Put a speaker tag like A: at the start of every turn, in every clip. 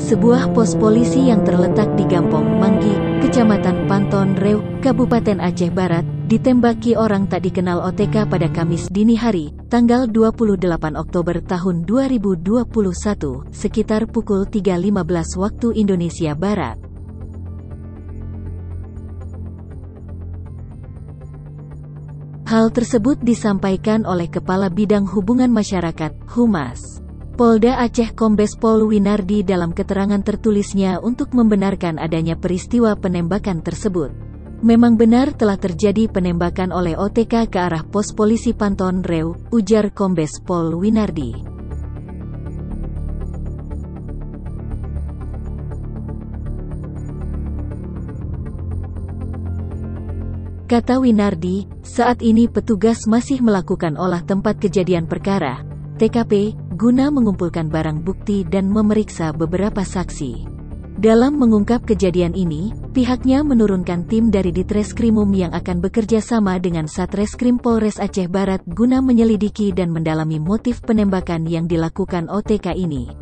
A: Sebuah pos polisi yang terletak di Gampong Manggi, Kecamatan Panton Reu, Kabupaten Aceh Barat, ditembaki orang tak dikenal OTK pada Kamis dini hari, tanggal 28 Oktober tahun 2021, sekitar pukul 3.15 waktu Indonesia Barat. Hal tersebut disampaikan oleh Kepala Bidang Hubungan Masyarakat, Humas Polda Aceh Kombes Pol Winardi dalam keterangan tertulisnya untuk membenarkan adanya peristiwa penembakan tersebut. Memang benar telah terjadi penembakan oleh OTK ke arah pos polisi Panton Reu, ujar Kombes Pol Winardi. Kata Winardi, saat ini petugas masih melakukan olah tempat kejadian perkara, TKP, guna mengumpulkan barang bukti dan memeriksa beberapa saksi. Dalam mengungkap kejadian ini, pihaknya menurunkan tim dari Ditreskrimum yang akan bekerja sama dengan Satreskrim Polres Aceh Barat guna menyelidiki dan mendalami motif penembakan yang dilakukan OTK ini.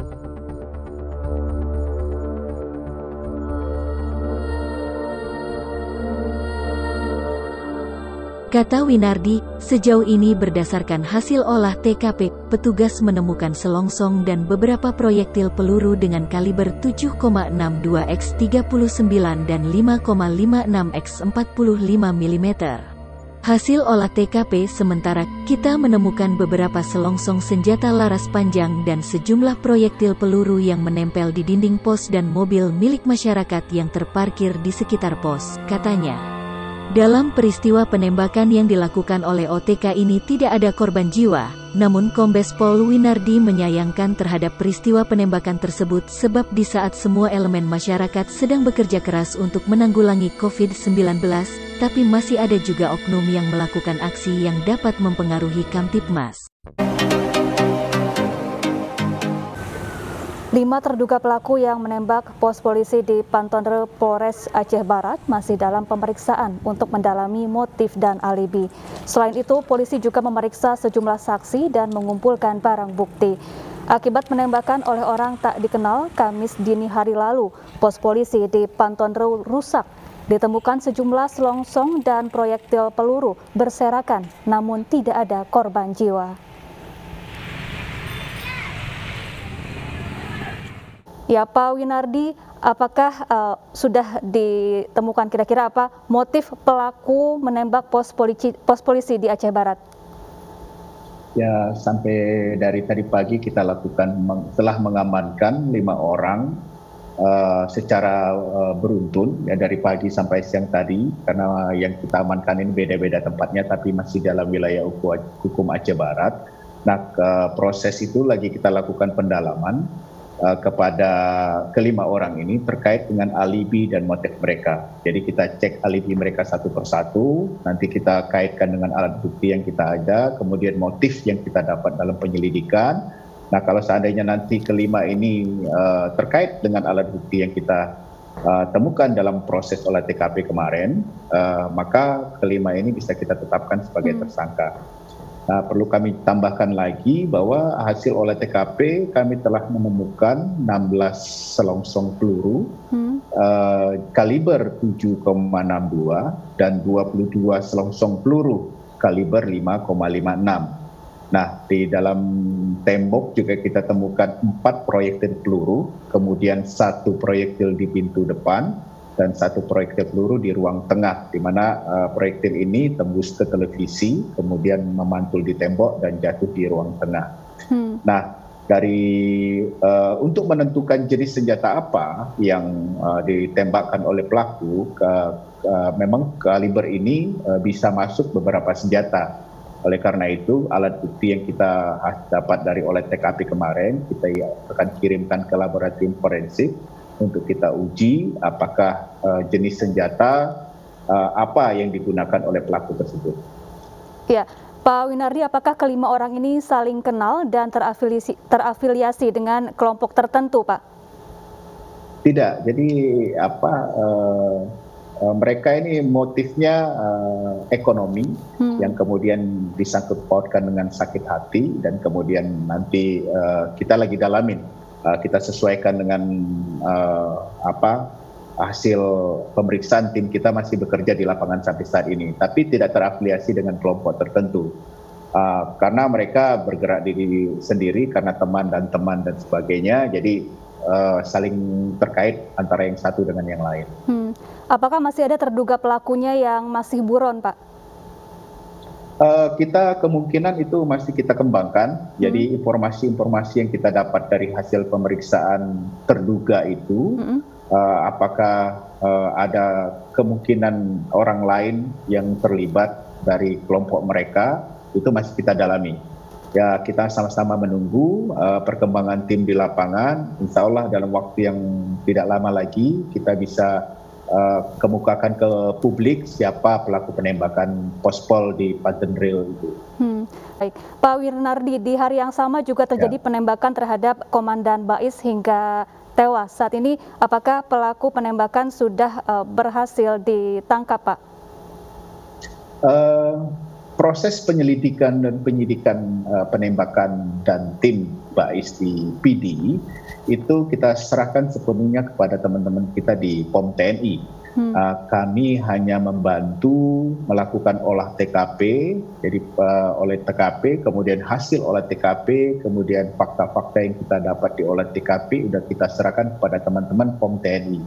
A: Kata Winardi, sejauh ini berdasarkan hasil olah TKP, petugas menemukan selongsong dan beberapa proyektil peluru dengan kaliber 7,62x39 dan 5,56x45 mm. Hasil olah TKP sementara, kita menemukan beberapa selongsong senjata laras panjang dan sejumlah proyektil peluru yang menempel di dinding pos dan mobil milik masyarakat yang terparkir di sekitar pos, katanya. Dalam peristiwa penembakan yang dilakukan oleh OTK ini tidak ada korban jiwa, namun Kombes Pol Winardi menyayangkan terhadap peristiwa penembakan tersebut sebab di saat semua elemen masyarakat sedang bekerja keras untuk menanggulangi COVID-19, tapi masih ada juga oknum yang melakukan aksi yang dapat mempengaruhi Kamtibmas.
B: 5 terduga pelaku yang menembak pos polisi di Panton Reu, Polres Aceh Barat masih dalam pemeriksaan untuk mendalami motif dan alibi. Selain itu, polisi juga memeriksa sejumlah saksi dan mengumpulkan barang bukti. Akibat penembakan oleh orang tak dikenal Kamis dini hari lalu, pos polisi di Panton Reu rusak. Ditemukan sejumlah selongsong dan proyektil peluru berserakan, namun tidak ada korban jiwa. Ya, Pak Winardi, apakah sudah ditemukan kira-kira apa motif pelaku menembak pos polisi di Aceh Barat?
C: Ya, sampai dari tadi pagi kita lakukan telah mengamankan 5 orang secara beruntun ya, dari pagi sampai siang tadi, karena yang kita amankan ini beda-beda tempatnya tapi masih dalam wilayah hukum Aceh Barat. Nah, proses itu lagi kita lakukan pendalaman kepada kelima orang ini terkait dengan alibi dan motif mereka. Jadi kita cek alibi mereka satu persatu, nanti kita kaitkan dengan alat bukti yang kita ada, kemudian motif yang kita dapat dalam penyelidikan. Nah, kalau seandainya nanti kelima ini terkait dengan alat bukti yang kita temukan dalam proses olah TKP kemarin, maka kelima ini bisa kita tetapkan sebagai tersangka. Nah, perlu kami tambahkan lagi bahwa hasil olah TKP kami telah menemukan 16 selongsong peluru kaliber 7,62 dan 22 selongsong peluru kaliber 5,56. Nah, di dalam tembok juga kita temukan 4 proyektil peluru, kemudian 1 proyektil di pintu depan, dan 1 proyektil peluru di ruang tengah, di mana proyektil ini tembus ke televisi, kemudian memantul di tembok dan jatuh di ruang tengah. Nah, untuk menentukan jenis senjata apa yang ditembakkan oleh pelaku, memang kaliber ini bisa masuk beberapa senjata. Oleh karena itu, alat bukti yang kita dapat dari olah TKP kemarin, kita akan kirimkan ke laboratorium forensik untuk kita uji apakah jenis senjata apa yang digunakan oleh pelaku tersebut. Ya, Pak Winardi, apakah kelima orang ini saling kenal dan terafiliasi dengan kelompok tertentu, Pak? Tidak, jadi mereka ini motifnya ekonomi yang kemudian disangkut pautkan dengan sakit hati, dan kemudian nanti kita lagi dalamin kita sesuaikan dengan hasil pemeriksaan. Tim kita masih bekerja di lapangan sampai saat ini, tapi tidak terafiliasi dengan kelompok tertentu. Karena mereka bergerak diri sendiri karena teman dan sebagainya, jadi saling terkait antara yang satu dengan yang lain.
B: Apakah masih ada terduga pelakunya yang masih buron, Pak?
C: Kita kemungkinan itu masih kita kembangkan. Jadi informasi-informasi yang kita dapat dari hasil pemeriksaan terduga itu, apakah ada kemungkinan orang lain yang terlibat dari kelompok mereka, itu masih kita dalami. Ya, kita sama-sama menunggu perkembangan tim di lapangan. Insya Allah dalam waktu yang tidak lama lagi kita bisa kemukakan ke publik siapa pelaku penembakan Pospol di Pantenril itu.
B: Baik, Pak Wirnardi, di hari yang sama juga terjadi penembakan terhadap Komandan Bais hingga tewas. Saat ini apakah pelaku penembakan sudah berhasil ditangkap, Pak?
C: Proses penyelidikan dan penyidikan penembakan dan tim Bais di PD itu kita serahkan sepenuhnya kepada teman-teman kita di POM TNI. Kami hanya membantu melakukan olah TKP, jadi oleh TKP, kemudian hasil olah TKP, kemudian fakta-fakta yang kita dapat di olah TKP sudah kita serahkan kepada teman-teman POM TNI.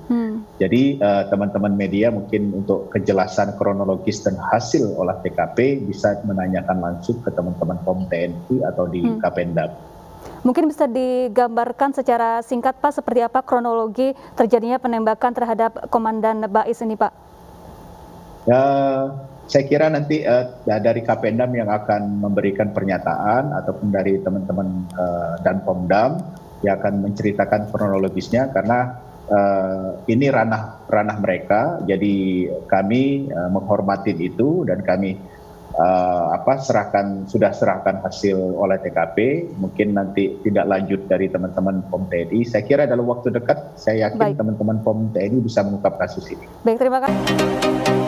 C: Jadi teman-teman media mungkin untuk kejelasan kronologis dan hasil olah TKP bisa menanyakan langsung ke teman-teman POM TNI atau di Kapendam.
B: Mungkin bisa digambarkan secara singkat, Pak, seperti apa kronologi terjadinya penembakan terhadap Komandan Bais ini, Pak?
C: Saya kira nanti dari Kapendam yang akan memberikan pernyataan ataupun dari teman-teman dan Pomdam yang akan menceritakan kronologisnya, karena ini ranah mereka. Jadi kami menghormati itu dan kami sudah serahkan hasil olah TKP. Mungkin nanti tidak lanjut dari teman-teman POM TNI. Saya kira dalam waktu dekat saya yakin teman-teman POM TNI bisa mengungkap kasus ini.
B: Baik, terima kasih.